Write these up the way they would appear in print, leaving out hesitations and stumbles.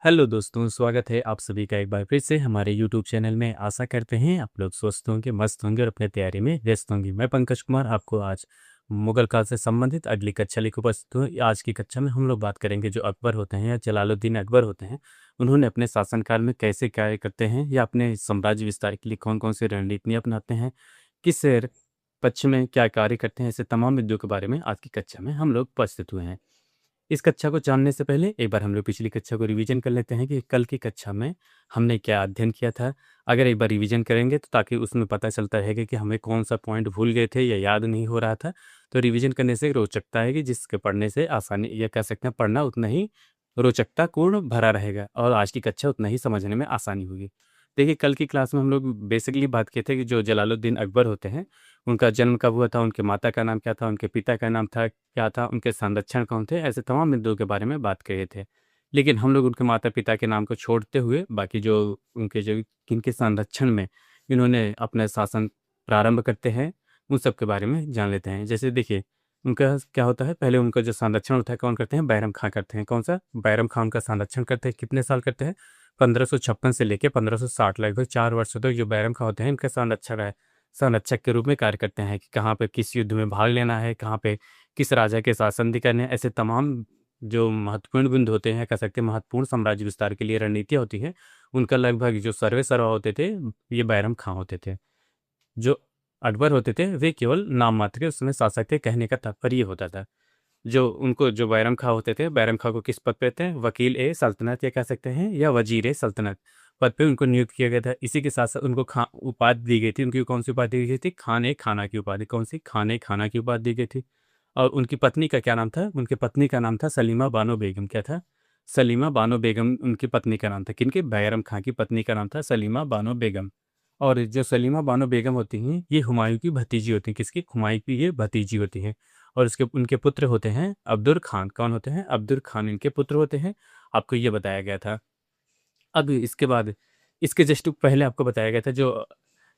Hello दोस्तों, स्वागत है आप सभी का एक बार फिर से हमारे यूट्यूब चैनल में। आशा करते हैं आप लोग स्वस्थ होंगे, मस्त होंगे और अपने तैयारी में व्यस्त होंगे। मैं पंकज कुमार आपको आज मुगल काल से संबंधित अगली कक्षा लेकर उपस्थित हूँ। आज की कक्षा में हम लोग बात करेंगे जो अकबर होते हैं या जलालुद्दीन अकबर होते हैं, उन्होंने अपने शासनकाल में कैसे कार्य करते हैं या अपने साम्राज्य विस्तार के लिए कौन कौन सी रणनीतियाँ अपनाते हैं, किस पक्ष में क्या कार्य करते हैं, ऐसे तमाम मुद्दों के बारे में आज की कक्षा में हम लोग उपस्थित हुए हैं। इस कक्षा को जानने से पहले एक बार हम लोग पिछली कक्षा को रिवीजन कर लेते हैं कि कल की कक्षा में हमने क्या अध्ययन किया था। अगर एक बार रिवीजन करेंगे तो ताकि उसमें पता चलता रहेगा कि हमें कौन सा पॉइंट भूल गए थे या याद नहीं हो रहा था। तो रिवीजन करने से रोचकता है कि जिसके पढ़ने से आसानी या कह सकते हैं पढ़ना उतना ही रोचकतापूर्ण भरा रहेगा और आज की कक्षा उतना ही समझने में आसानी होगी। देखिए, कल की क्लास में हम लोग बेसिकली बात किए थे कि जो जलालुद्दीन अकबर होते हैं, उनका जन्म कब हुआ था, उनके माता का नाम क्या था, उनके पिता का नाम था क्या था, उनके संरक्षण कौन थे, ऐसे तमाम बिंदुओं के बारे में बात किए थे। लेकिन हम लोग उनके माता पिता के नाम को छोड़ते हुए बाकी जो उनके जो किनके संरक्षण में इन्होंने अपना शासन प्रारंभ करते हैं, उन सब के बारे में जान लेते हैं। जैसे देखिए, उनका क्या होता है, पहले उनका जो संरक्षण होता है कौन करते हैं, बैरम खां करते हैं। कौन सा? बैरम खां उनका संरक्षण करते हैं। कितने साल करते हैं? 1556 से लेकर 1560, लगभग 4 वर्षों तक जो बैरम खां होते हैं इनका संरक्षक के रूप में कार्य करते हैं कि कहाँ पे किस युद्ध में भाग लेना है, कहाँ पे किस राजा के शासन करने हैं। ऐसे तमाम जो महत्वपूर्ण बिंदु होते हैं, कह सकते हैं महत्वपूर्ण साम्राज्य विस्तार के लिए रणनीतियाँ होती हैं, उनका लगभग जो सर्वे सर्वा होते थे, ये बैरम खां होते थे। जो अकबर होते थे वे केवल नाम मात्र के उसमें शासक थे, कहने का तात्पर्य ये होता था। जो बैरम खां होते थे, बैरम खां को किस पद पे थे? वकील ए सल्तनत या कह सकते हैं या वजीर ए सल्तनत पद पे उनको नियुक्त किया गया था। इसी के साथ साथ उनको खां उपाधि दी गई थी। उनकी कौन सी उपाधि दी गई थी? खान ए खाना की उपाधि। कौन सी? खान ए खाना की उपाधि दी गई थी। और उनकी पत्नी का क्या नाम था? उनकी पत्नी का नाम था सलीमा बानो बेगम। क्या था? सलीमा बानो बेगम उनकी पत्नी का नाम था। किनके? बैरम खां की पत्नी का नाम था सलीमा बानो बेगम। और जो सलीमा बानो बेगम होती हैं, ये हुमायूं की भतीजी होती हैं। किसकी? हुमायूं की ये भतीजी होती हैं। और उसके उनके पुत्र होते हैं अब्दुल खान। कौन होते हैं? अब्दुल खान इनके पुत्र होते हैं। आपको ये बताया गया था। अब इसके बाद इसके जस्ट पहले आपको बताया गया था जो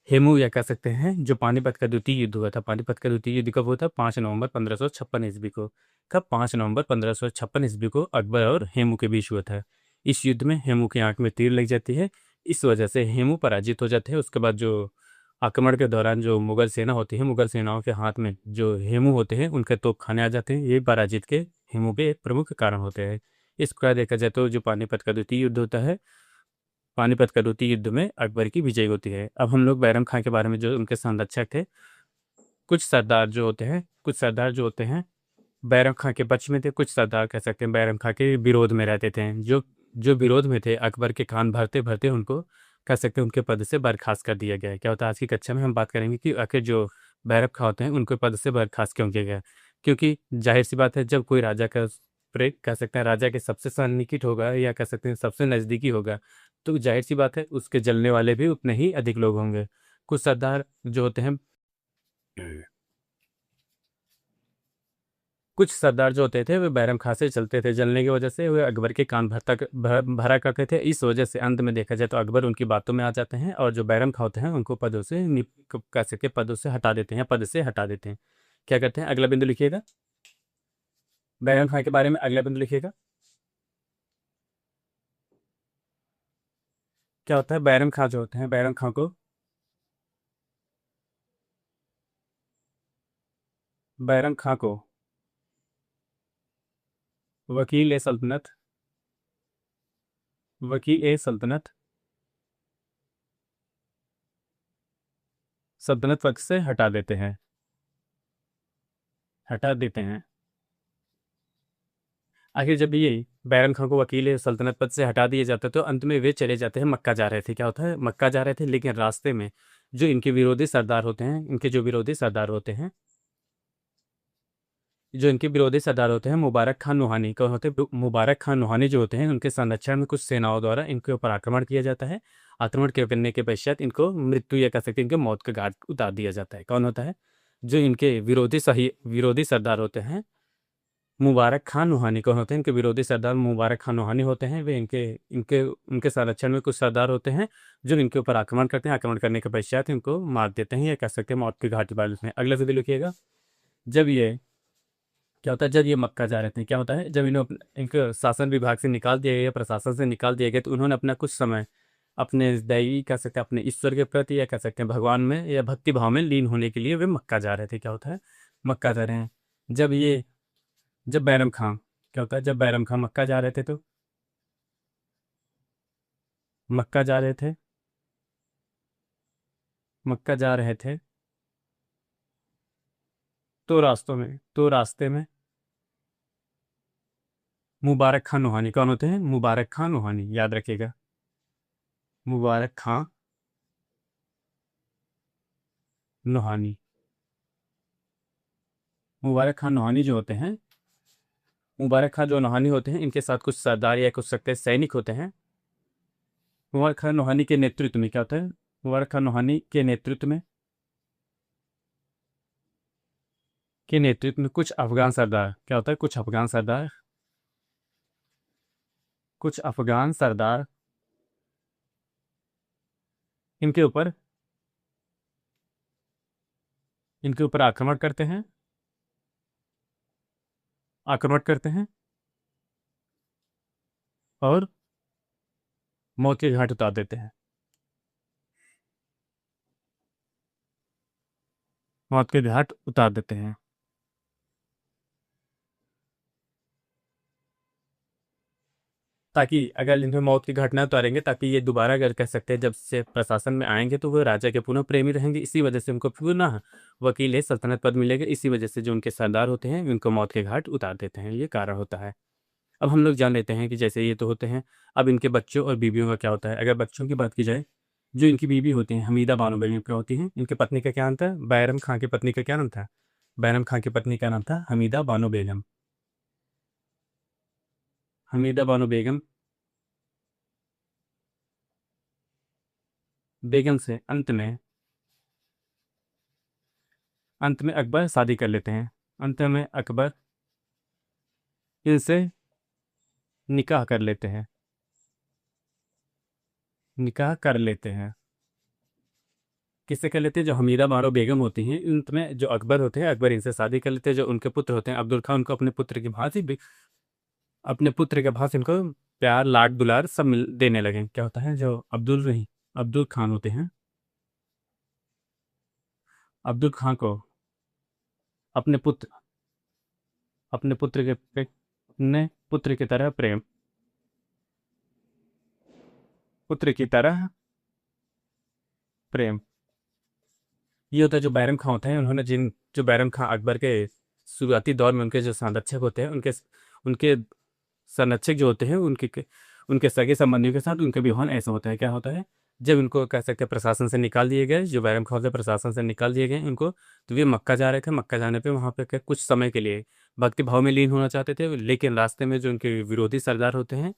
हेमू या कह सकते हैं जो पानीपत का द्वितीय युद्ध हुआ था। पानीपत का द्वितीय युद्ध कब हुआ था? 5 नवंबर 1556 ईस्वी को। कब? 5 नवंबर 1556 ईस्वी को अकबर और हेमू के बीच हुआ था। इस युद्ध में हेमू की आंख में तीर लग जाती है। इस वजह से हेमू पराजित हो जाते हैं। उसके बाद जो आक्रमण के दौरान जो मुगल सेना होती है, मुगल सेनाओं के हाथ में जो हेमू होते हैं उनके तोप खाने आ जाते हैं। ये पराजित के हेमू के एक प्रमुख कारण होते हैं। इस प्रकार देखा जाए तो जो पानीपत का द्वितीय युद्ध होता है, पानीपत का द्वितीय युद्ध में अकबर की विजय होती है। अब हम लोग बैरम खां के बारे में, जो उनके संरक्षक थे, कुछ सरदार जो होते हैं बैरम खां के पक्ष में थे, कुछ सरदार कह सकते हैं बैरम खां के विरोध में रहते थे। जो जो विरोध में थे, अकबर के कान भरते भरते उनको कह सकते हैं उनके पद से बर्खास्त कर दिया गया है। क्या होता है? आज की कक्षा में हम बात करेंगे कि आखिर जो बैरम खां होते हैं उनको पद से बर्खास्त क्यों किया गया। क्योंकि जाहिर सी बात है, जब कोई राजा का कह सकते हैं राजा के सबसे सन्निकट होगा या कह सकते हैं सबसे नज़दीकी होगा, तो जाहिर सी बात है उसके जलने वाले भी उतने ही अधिक लोग होंगे। कुछ सरदार जो होते हैं कुछ सरदार जो होते थे वे बैरम खां से चलते थे। जलने की वजह से वे अकबर के कान भरा करते थे। इस वजह से अंत में देखा जाए तो अकबर उनकी बातों में आ जाते हैं और जो बैरम खां होते हैं उनको कह सके पदों से हटा देते हैं, पद से हटा देते हैं। क्या करते हैं? अगला बिंदु लिखिएगा। बैरम खां के बारे में अगला बिंदु लिखिएगा। क्या होता है? बैरम खां जो होते हैं, बैरम खां को बैरम खां को वकील ए सल्तनत वकील ए सल्तनत सल्तनत पद से हटा देते हैं। आखिर जब ये बैरम खां को वकील सल्तनत पद से हटा दिए जाते तो अंत में वे चले जाते हैं, मक्का जा रहे थे। क्या होता है? मक्का जा रहे थे, लेकिन रास्ते में जो इनके विरोधी सरदार होते हैं मुबारक खान नुहानी कौन होते हैं? मुबारक खान नुहानी जो होते हैं, उनके संरक्षण में कुछ सेनाओं द्वारा इनके ऊपर आक्रमण किया जाता है। आक्रमण करने के पश्चात इनको मृत्यु या कह सकते हैं इनके मौत के घाट उतार दिया जाता है। कौन होता है? जो इनके विरोधी सरदार होते हैं मुबारक खान नुहानी। कौन होते हैं? इनके विरोधी सरदार मुबारक खान नुहानी होते हैं। वे इनके इनके उनके संरक्षण में कुछ सरदार होते हैं जो इनके ऊपर आक्रमण करते हैं। आक्रमण करने के पश्चात इनको मार देते हैं या कह सकते हैं मौत की घाटी उतार देते हैं। अगला विधि लिखिएगा। जब ये क्या होता है जब ये मक्का जा रहे थे, क्या होता है जब इन्हें इनको शासन विभाग से निकाल दिया गया, प्रशासन से निकाल दिया गया, तो उन्होंने अपना कुछ समय अपने दैवी कह सकते हैं, अपने ईश्वर के प्रति या कह सकते हैं भगवान में या भक्ति भाव में लीन होने के लिए वे मक्का जा रहे थे। क्या होता है मक्का जा रहे हैं। जब ये जब बैरम खां क्या होता है जब बैरम खां मक्का जा रहे थे, तो मक्का जा रहे थे मक्का जा रहे थे तो रास्ते में मुबारक खान नूहानी कौन होते हैं? मुबारक खान नूहानी, याद रखिएगा, मुबारक खां नूहानी। मुबारक खान नूहानी जो होते हैं, मुबारक खान जो नूहानी होते हैं, इनके साथ कुछ सरदार या कुछ सकते सैनिक होते हैं। मुबारक खान नूहानी के नेतृत्व में क्या होता है? मुबारक खान नूहानी के नेतृत्व में कुछ अफगान सरदार, क्या होता है कुछ अफगान सरदार इनके ऊपर आक्रमण करते हैं और मौत के घाट उतार देते हैं। मौत के घाट उतार देते हैं ताकि अगर इन्हें मौत की घटना उतारेंगे, ताकि ये दोबारा अगर कह सकते हैं जब से प्रशासन में आएंगे तो वो राजा के पुनः प्रेमी रहेंगे। इसी वजह से उनको पुनः वकील सल्तनत पद मिलेगा। इसी वजह से जो उनके सरदार होते हैं उनको मौत के घाट उतार देते हैं, ये कारण होता है। अब हम लोग जान लेते हैं कि जैसे ये तो होते हैं, अब इनके बच्चों और बीवियों का क्या होता है। अगर बच्चों की बात की जाए, जो इनकी बीवी होती हैं हमीदा बानो बेगम क्या होती हैं, इनके पत्नी का क्या नाम था? बैरम खां की पत्नी का क्या नाम था? बैरम खां की पत्नी का नाम था हमीदा बानो बेगम। हमीदा बानो बेगम से अंत में अकबर शादी कर लेते हैं। अंत में अकबर इनसे निकाह कर लेते हैं। किससे कर लेते हैं? जो हमीदा बानो बेगम होती हैं, उनमें जो अकबर होते हैं, अकबर इनसे शादी कर लेते हैं। जो उनके पुत्र होते हैं अब्दुल खान, उनको अपने पुत्र के भांति इनको प्यार लाड दुलार सब देने लगे। क्या होता है जो अब्दुल खान होते हैं, अब्दुल खान को अपने पुत्र अपने पुत्र की तरह पुत्र की तरह प्रेम। ये होता है जो बैरम खां होते हैं, उन्होंने जो बैरम खां अकबर के शुरुआती दौर में उनके जो संरक्षक होते हैं, उनके संरक्षक जो होते हैं, उनके सगे संबंधियों के साथ उनका विवाह ऐसा होता है। क्या होता है जब उनको कह सकते हैं प्रशासन से निकाल दिए गए, जो बैरम खां होते हैं प्रशासन से निकाल दिए गए उनको, तो वे मक्का जा रहे थे। मक्का जाने पे वहाँ पे कुछ समय के लिए भक्ति भाव में लीन होना चाहते थे, लेकिन रास्ते में जो उनके विरोधी सरदार होते हैं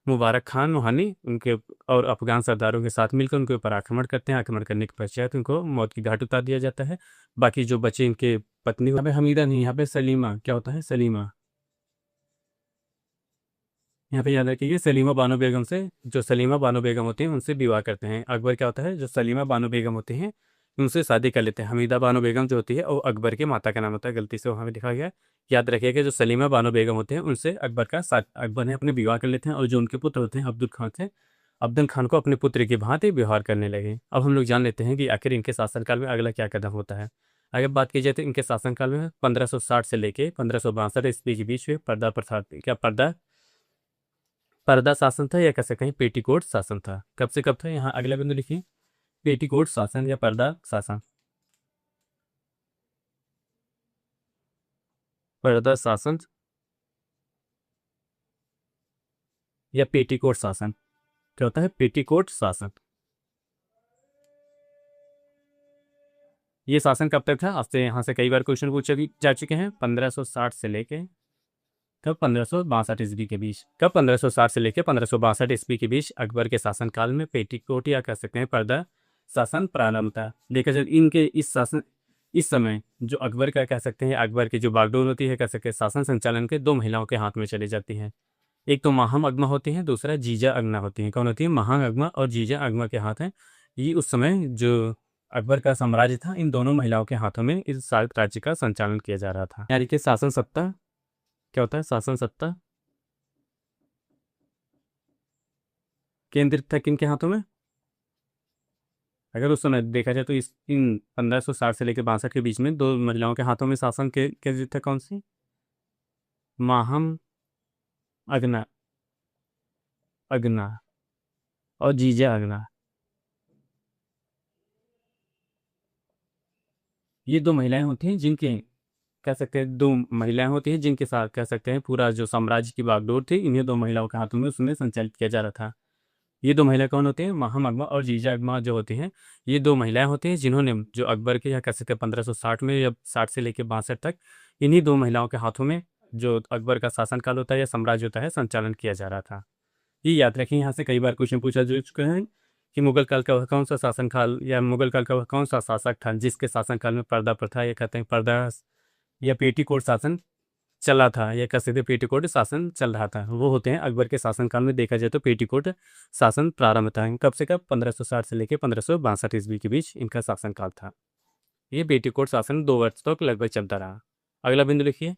मुबारक खान रूहानी, उनके और अफगान सरदारों के साथ मिलकर उनके ऊपर आक्रमण करते हैं। आक्रमण करने के पश्चात उनको मौत की घाट उतार दिया जाता है। बाकी जो बचे इनके पत्नी, यहाँ पे हमीदा नहीं, यहाँ पे सलीमा, क्या होता है सलीमा, यहाँ पे याद रखिए सलीमा बानो बेगम से, जो सलीमा बानो बेगम होती हैं उनसे विवाह करते हैं। अकबर क्या होता है जो सलीमा बानो बेगम होती हैं उनसे शादी कर लेते हैं। हमीदा बानो बेगम जो होती है वो अकबर के माता का नाम होता है, गलती से वहाँ पे लिखा गया है। याद रखिएगा जो सलीमा बानो बेगम होते हैं उनसे अकबर ने अपने विवाह कर लेते हैं। और जो उनके पुत्र होते हैं अब्दुल खान को अपने पुत्र की भांति व्यवहार करने लगे। अब हम लोग जान लेते हैं कि आखिर इनके शासनकाल में अगला क्या कदम होता है। अगर बात की जाए तो इनके शासनकाल में 1560 से लेके 1562 ईस्वी के बीच में पर्दा शासन था, या कैसे कहीं पेटीकोट शासन था। कब से कब था? यहाँ अगला बिंदु लिखिए, पेटीकोट शासन या पर्दा शासन। पर्दा शासन या पेटीकोट शासन। क्या होता है पेटीकोट शासन? ये शासन कब तक था? आपसे यहाँ से कई बार क्वेश्चन पूछे जा चुके हैं। 1560 से लेके कब 1562 ईस्वी के बीच। कब 1560 से लेकर 1562 ईस्वी के बीच अकबर के शासनकाल में पेटीकोट या कह सकते हैं पर्दा शासन प्रारंभ था। देखा जाए इनके इस समय जो अकबर का कह सकते हैं, अकबर की जो बागडोर होती है कह सकते हैं, शासन संचालन के दो महिलाओं के हाथ में चली जाती हैं। एक तो महाम अगमा होती हैं, दूसरा जीजा अगना होती हैं। कौन होती है? महाम अगमा और जीजा अगमा के हाथ हैं। ये उस समय जो अकबर का साम्राज्य था, इन दोनों महिलाओं के हाथों में इस राज्य का संचालन किया जा रहा था। यानी कि शासन सत्ता क्या होता है? शासन सत्ता केंद्रित था किनके हाथों में? अगर उस समय देखा जाए तो इस इन 1560 से लेकर 62 के बीच में दो महिलाओं के हाथों में शासन के केंद्रित था, कौन सी? माहम अगना अगना और जीजा अगना। ये दो महिलाएं होती हैं जिनके, कह सकते हैं दो महिलाएं होती हैं जिनके साथ कह सकते हैं पूरा जो साम्राज्य की बागडोर थी इन्हीं दो महिलाओं के हाथों में उसमें संचालित किया जा रहा था। ये दो महिला कौन होती हैं? महाम अकबर और जीजा अकबर जो होती हैं, ये दो महिलाएं होती हैं जिन्होंने जो अकबर के या कह सकते हैं 1560 में या 60 से लेकर 62 तक इन्हीं दो महिलाओं के हाथों में जो अकबर का शासनकाल होता है या साम्राज्य होता है संचालन किया जा रहा था। ये याद रखें, यहाँ से कई बार क्वेश्चन पूछा जा चुका है कि मुगल काल का वह कौन सा शासनकाल या मुगल काल का वह कौन सा शासक था जिसके शासनकाल में पर्दा प्रथा या कहते हैं पर्दा या पेटीकोट शासन चला था या कह सकते पेटीकोट शासन चल रहा था। वो होते हैं अकबर के शासनकाल में देखा जाए तो पेटीकोट शासन प्रारंभ था। कब से कब? 1560 से लेकर 1562 ईस्वी के बीच इनका शासनकाल था। ये पेटीकोट शासन 2 वर्ष तक लगभग चलता रहा। अगला बिंदु लिखिए।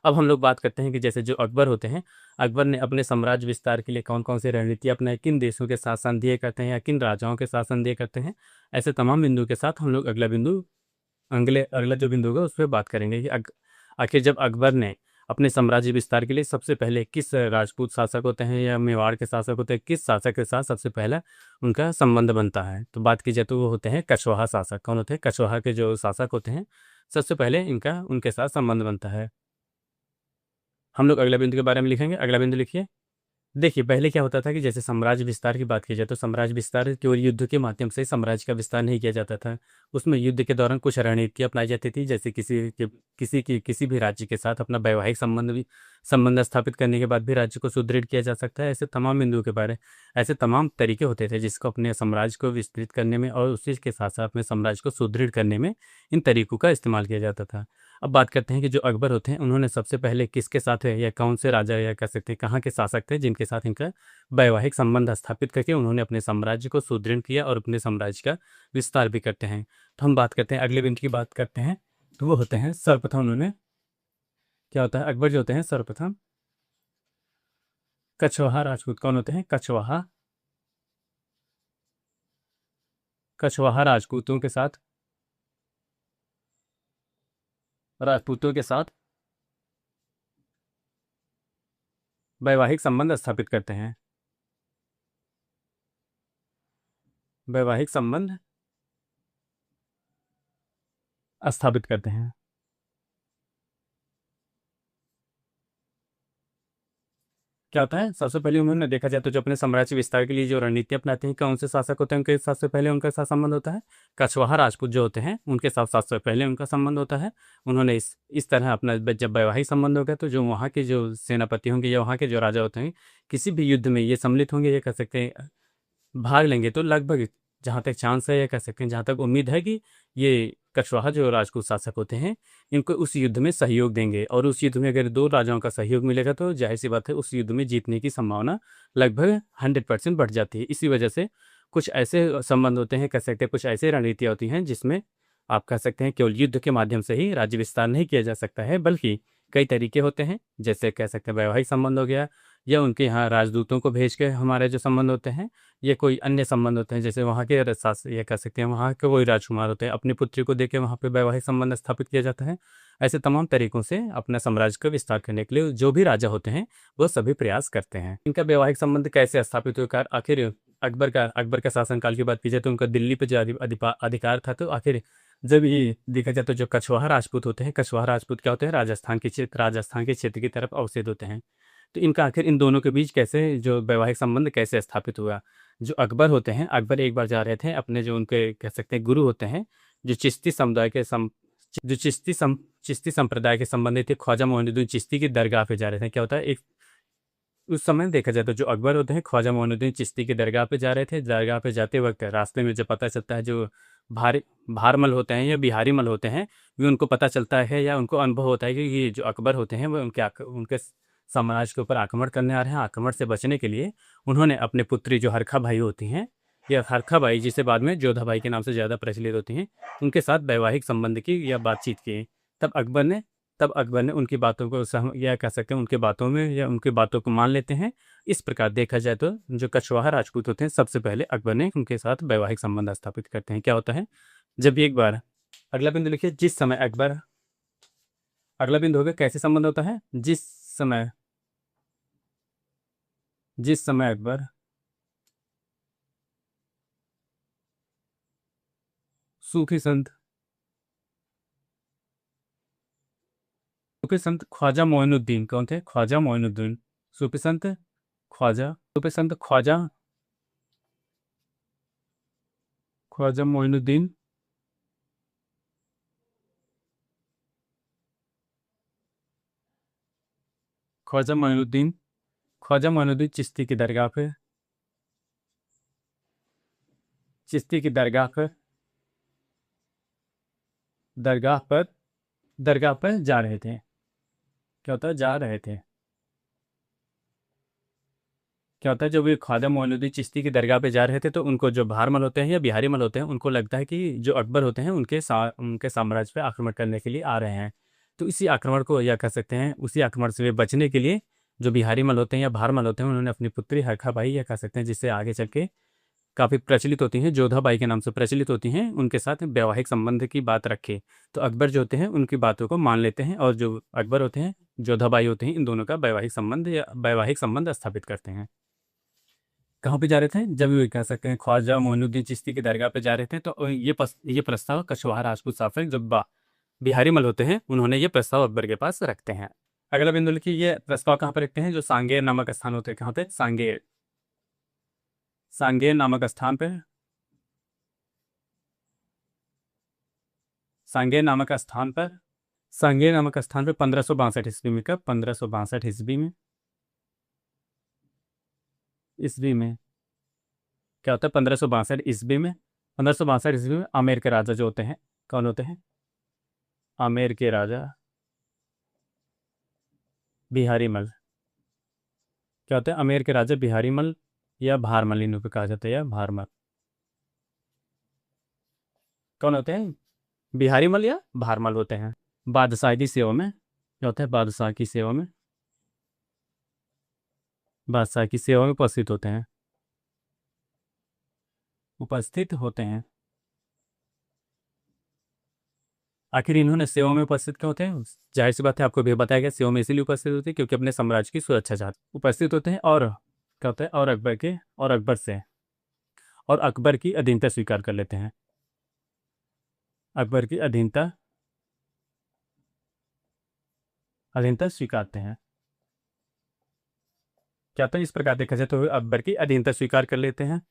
अब हम लोग बात करते हैं कि जैसे जो अकबर होते हैं, अकबर ने अपने साम्राज्य विस्तार के लिए कौन कौन सी रणनीति अपनाई, किन देशों के साथ संधि करते हैं या किन राजाओं के साथ संधि करते हैं, ऐसे तमाम बिंदु के साथ हम लोग अगला जो बिंदु होगा उस पर बात करेंगे कि आखिर जब अकबर ने अपने साम्राज्य विस्तार के लिए सबसे पहले किस राजपूत शासक होते हैं या मेवाड़ के शासक होते हैं, किस शासक के साथ सबसे पहला उनका संबंध बनता है, तो बात की जाए तो वो होते हैं कछवाहा शासक। कौन होते हैं? कछवाहा के जो शासक होते हैं सबसे पहले इनका उनके साथ संबंध बनता है। हम लोग अगला बिंदु के बारे में लिखेंगे। अगला बिंदु लिखिए। देखिए, पहले क्या होता था कि जैसे साम्राज्य विस्तार की बात की जाए तो साम्राज्य विस्तार केवल युद्ध के माध्यम से साम्राज्य का विस्तार नहीं किया जाता था। उसमें युद्ध के दौरान कुछ रणनीति अपनाई जाती थी, जैसे किसी भी राज्य के साथ अपना वैवाहिक संबंध स्थापित करने के बाद भी राज्य को सुदृढ़ किया जा सकता है। ऐसे तमाम तरीके होते थे जिसको अपने साम्राज्य को विस्तृत करने में और उसी के साथ साथ अपने साम्राज्य को सुदृढ़ करने में इन तरीकों का इस्तेमाल किया जाता था। अब बात करते हैं कि जो अकबर होते हैं उन्होंने सबसे पहले किसके साथ है या कौन से राजा या कह सकते हैं कहाँ के शासक थे जिनके साथ इनका वैवाहिक संबंध स्थापित करके उन्होंने अपने साम्राज्य को सुदृढ़ किया और अपने साम्राज्य का विस्तार भी करते हैं। तो हम बात करते हैं अगले बिंदु की बात करते हैं, तो वो होते हैं सर्वप्रथम उन्होंने, क्या होता है, अकबर जो होते हैं सर्वप्रथम कछवाहा राजपूत। कौन होते हैं? कछवाहा राजपूतों के साथ वैवाहिक संबंध स्थापित करते हैं। वैवाहिक संबंध स्थापित करते हैं। क्या होता है? सबसे पहले उन्होंने देखा जाए तो जो अपने साम्राज्य विस्तार के लिए जो रणनीति अपनाते हैं, कौन से शासक होते हैं उनके सबसे पहले उनका साथ संबंध होता है कछवाहा राजपूत जो होते हैं उनके साथ सबसे पहले उनका संबंध होता है। उन्होंने इस तरह अपना जब वैवाहिक संबंध होगा तो जो वहाँ के जो सेनापति होंगे या वहाँ के जो राजा होते हैं किसी भी युद्ध में ये सम्मिलित होंगे, ये कह सकते हैं भाग लेंगे, तो लगभग जहाँ तक चांस है या कह सकते हैं जहाँ तक उम्मीद है कि ये कछवाहा जो राजपूत शासक होते हैं इनको उस युद्ध में सहयोग देंगे और उस युद्ध में अगर दो राजाओं का सहयोग मिलेगा तो जाहिर सी बात है उस युद्ध में जीतने की संभावना लगभग 100% बढ़ जाती है। इसी वजह से कुछ ऐसे संबंध होते हैं, कह सकते हैं कुछ ऐसी रणनीतियाँ होती हैं जिसमें आप कह सकते हैं केवल युद्ध के माध्यम से ही राज्य विस्तार नहीं किया जा सकता है, बल्कि कई तरीके होते हैं, जैसे कह सकते हैं वैवाहिक संबंध हो गया या उनके यहाँ राजदूतों को भेज के हमारे जो संबंध होते हैं ये कोई अन्य संबंध होते हैं, जैसे वहाँ के ये कह सकते हैं वहाँ के कोई राजकुमार होते हैं अपनी पुत्री को देके वहाँ पे वैवाहिक संबंध स्थापित किया जाता है। ऐसे तमाम तरीकों से अपने साम्राज्य को विस्तार करने के लिए जो भी राजा होते हैं वो सभी प्रयास करते हैं। इनका वैवाहिक संबंध कैसे स्थापित हुआ? आखिर अकबर का शासनकाल की बात की जाए तो उनका दिल्ली पे जो अधिकार था, तो आखिर जब ये देखा जाए तो जो कछवाहा राजपूत होते हैं, कछवाहा राजपूत क्या होते हैं? राजस्थान के क्षेत्र की तरफ अवसेद होते हैं। तो इनका आखिर इन दोनों के बीच कैसे जो वैवाहिक संबंध कैसे स्थापित हुआ? जो अकबर होते हैं, अकबर एक बार जा रहे थे अपने जो उनके कह सकते हैं गुरु होते हैं जो चिश्ती संप्रदाय के संबंधित थे, ख्वाजा मोइनुद्दीन चिश्ती की दरगाह पे जा रहे थे। क्या होता है, एक उस समय देखा जाए तो जो अकबर होते हैं ख्वाजा मोइनुद्दीन चिश्ती की दरगाह पे जा रहे थे। दरगाह पे जाते वक्त रास्ते में जब पता चलता है जो भारी भारमल होते हैं या बिहारी मल होते हैं, भी उनको पता चलता है या उनको अनुभव होता है कि ये जो अकबर होते हैं वो उनके साम्राज्य के ऊपर आक्रमण करने आ रहे हैं। आक्रमण से बचने के लिए उन्होंने अपने पुत्री जो हरखा भाई होती हैं या हरखा बाई जिसे बाद में जोधा बाई के नाम से ज़्यादा प्रचलित होती हैं, उनके साथ वैवाहिक संबंध की या बातचीत की। तब अकबर ने तब अकबर ने उनकी बातों को या कह सकते हैं उनके बातों में या उनकी बातों को मान लेते हैं। इस प्रकार देखा जाए तो जो कछवाहा राजपूत होते हैं, सबसे पहले अकबर ने उनके साथ वैवाहिक संबंध स्थापित करते हैं। क्या होता है, जब एक बार, अगला बिंदु लिखिए, जिस समय अकबर, अगला बिंदु हो गया कैसे संबंध होता है, समय जिस समय अकबर सूफी संत सूफी संत ख्वाजा मोइनुद्दीन, कौन थे, ख्वाजा मोइनुद्दीन, सूफी संत ख्वाजा, सूफी संत ख्वाजा, ख्वाजा मोइनुद्दीन, ख्वाजा मोइनुद्दीन, ख्वाजा मोइनुद्दीन चिश्ती की दरगाह पे, चिश्ती की दरगाह पर, दरगाह पर, दरगाह पर जा रहे थे। क्या होता है, जा रहे थे। क्या होता है, जब ये ख्वाजा मोइनुद्दीन चिश्ती की दरगाह पे जा रहे थे तो उनको जो बहारमल होते हैं या बिहारी मल होते हैं, उनको लगता है कि जो अकबर होते हैं उनके साम्राज्य पे आक्रमण करने के लिए आ रहे हैं। तो इसी आक्रमण को, या कह सकते हैं उसी आक्रमण से वे बचने के लिए, जो बिहारी मल होते हैं या बहारमल होते हैं, उन्होंने अपनी पुत्री हरखा बाई, या कह सकते हैं जिससे आगे चल के काफ़ी प्रचलित होती हैं, जोधा बाई के नाम से प्रचलित होती हैं, उनके साथ वैवाहिक संबंध की बात रखे। तो अकबर जो होते हैं उनकी बातों को मान लेते हैं, और जो अकबर होते हैं, जोधा बाई होते हैं, इन दोनों का वैवाहिक संबंध या वैवाहिक संबंध स्थापित करते हैं। कहाँ पे जा रहे थे, जब ये कह सकते हैं ख्वाजा मोइनुद्दीन चिश्ती की दरगाह पे जा रहे थे, तो ये प्रस्ताव कछवाहा राजपूत शासक जो बिहारी मल होते हैं, उन्होंने ये प्रस्ताव अकबर के पास रखते हैं। अगला बिंदु लिखिए, ये प्रस्ताव कहाँ पर रखते हैं, जो सांगेर नामक स्थान होते हैं, कहाँ पे, सांगेर, सांगेर नामक स्थान पे, सांगेर नामक स्थान पर, सांगेर नामक स्थान पर 1562 ईस्वी में, कब, 1562 ईस्वी में, ईस्वी में क्या होता है, 1562 ईस्वी में, 1562 ईस्वी में आमेर के राजा जो होते हैं, कौन होते हैं, आमेर के राजा बिहारी मल। क्या होता है, आमेर के राजा बिहारी मल या भारमल, इन्हों पे कहा जाता है, या भारमल, कौन होते हैं, बिहारी मल या भारमल होते हैं। बादशाह की सेवा में, क्या होता है, बादशाह की सेवा में, बादशाह की सेवा में उपस्थित होते हैं, उपस्थित होते हैं। आखिर इन्होंने सेवा में उपस्थित क्यों होते हैं, जाहिर सी बात है, आपको भी बताया गया, सेवा में इसीलिए उपस्थित होते हैं क्योंकि अपने साम्राज्य की सुरक्षा चाहते उपस्थित होते हैं। और क्या होता है, और अकबर से, और अकबर की अधीनता स्वीकार कर लेते हैं, अकबर की अधीनता, अधीनता स्वीकारते हैं। क्या होता है, इस प्रकार देखा जाए तो अकबर की अधीनता स्वीकार कर लेते हैं।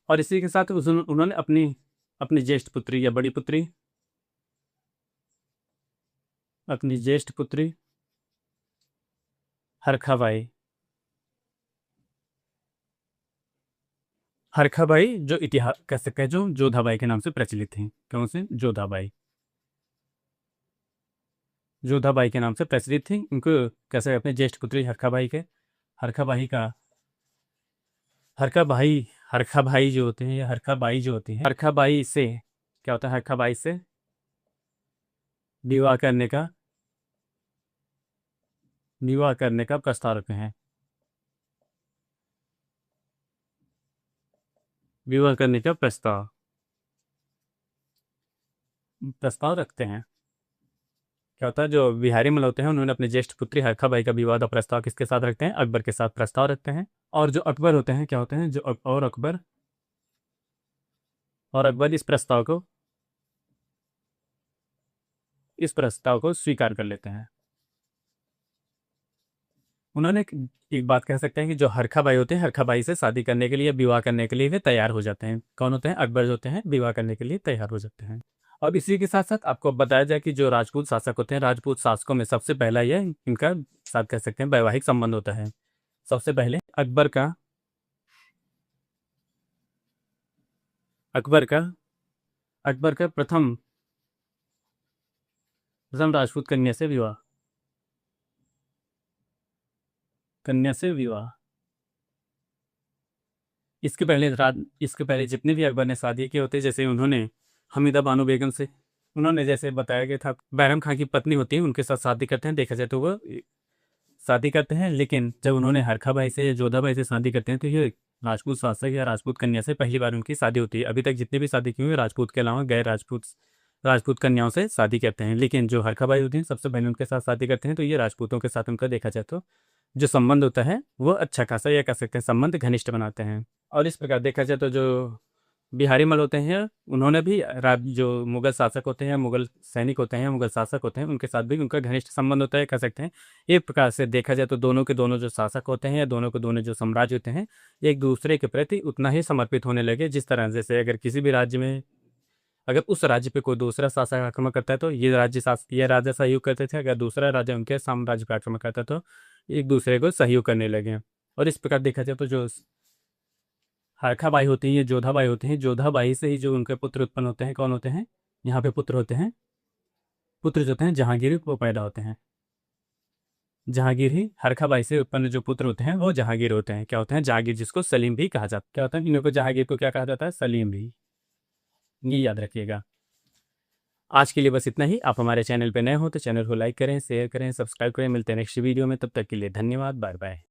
और इसी के साथ उन्होंने अपनी अपनी ज्येष्ठ पुत्री या बड़ी पुत्री, अपनी ज्येष्ठ पुत्री हरखाबाई, हरखाबाई जो इतिहास कह सकते हैं, जो जोधाबाई के नाम से प्रचलित थी, कौन से, जोधाबाई, जोधाबाई के नाम से प्रचलित थी। उनको कैसे, अपने ज्येष्ठ पुत्री हरखाबाई के, हरखाबाई का, हरखाबाई, हरखाबाई जो होते हैं या हरखाबाई जो होती है, हरखाबाई से क्या होता है, हरखाबाई से विवाह करने का, विवाह करने का प्रस्ताव रखते हैं, विवाह करने का प्रस्ताव, प्रस्ताव रखते हैं। क्या होता है, जो बिहारी मल होते हैं, उन्होंने अपने ज्येष्ठ पुत्री हरखाबाई का विवाह का प्रस्ताव किसके साथ रखते हैं, अकबर के साथ प्रस्ताव रखते हैं। और जो अकबर होते हैं, क्या होते हैं, और अकबर इस प्रस्ताव को स्वीकार कर लेते हैं। उन्होंने एक बात कह सकते हैं कि जो हरखाबाई होते हैं, हरखाबाई से शादी करने के लिए, विवाह करने के लिए वे तैयार हो जाते हैं। कौन होते हैं, अकबर जो होते हैं, विवाह करने के लिए तैयार हो जाते हैं। अब इसी के साथ साथ आपको बताया जाए कि जो राजपूत शासक होते हैं, राजपूत शासकों में सबसे पहला यह इनका साथ कह सकते हैं वैवाहिक संबंध होता है। सबसे पहले अकबर का अकबर का प्रथम प्रथम राजपूत कन्या से विवाह। इसके पहले जितने भी अकबर ने शादी किए होते, जैसे उन्होंने हमीदा बानो बेगम से उन्होंने जैसे बताया गया था, बैरम खां की पत्नी होती है, उनके साथ शादी करते हैं, देखा जाए तो वो शादी करते हैं। लेकिन जब उन्होंने हरखा बाई से या जोधा बाई से शादी करते हैं, तो ये राजपूत शासक या राजपूत कन्या से पहली बार उनकी शादी होती है। अभी तक जितनी भी शादी की हुई है, राजपूत के अलावा गैर राजपूत राजपूत कन्याओं से शादी करते हैं। लेकिन जो हरखा बाई होती हैं, सबसे पहले उनके साथ शादी करते हैं, तो ये राजपूतों के साथ उनका देखा जाए तो जो संबंध होता है वो अच्छा खासा, या कह सकते हैं संबंध घनिष्ठ बनाते हैं। और इस प्रकार देखा जाए तो जो बिहारी मल होते हैं, उन्होंने भी जो मुगल शासक होते हैं, मुगल सैनिक होते हैं, मुगल शासक होते हैं, उनके साथ भी उनका घनिष्ठ संबंध होता है, कह सकते हैं। एक प्रकार से देखा जाए तो दोनों के दोनों जो शासक होते हैं, या दोनों के दोनों जो साम्राज्य होते हैं, एक दूसरे के प्रति उतना ही समर्पित होने लगे। जिस तरह जैसे अगर किसी भी राज्य में, अगर उस राज्य पे कोई दूसरा शासक आक्रमण करता है, तो ये राजा सहयोग करते थे। अगर दूसरा राजा उनके साम्राज्य पर आक्रमण करता है, तो एक दूसरे को सहयोग करने लगे। और इस प्रकार देखा जाए तो जो हरखा बाई होती है, ये जोधा बाई होती हैं, जोधा बाई से ही जो उनके पुत्र उत्पन्न होते हैं, कौन होते हैं, यहाँ पे पुत्र होते हैं, पुत्र जो होते हैं जहांगीर, वो पैदा होते हैं। जहांगीर ही हरखा बाई से उत्पन्न जो पुत्र होते हैं वो जहांगीर होते हैं। क्या होते हैं, जहांगीर, जिसको सलीम भी कहा जाता है। क्या होता है, इनको जहांगीर को क्या कहा जाता है, सलीम भी। ये याद रखिएगा। आज के लिए बस इतना ही। आप हमारे चैनल पे नए हो तो चैनल को लाइक करें, शेयर करें, सब्सक्राइब करें। मिलते हैं नेक्स्ट वीडियो में, तब तक के लिए धन्यवाद, बाय बाय।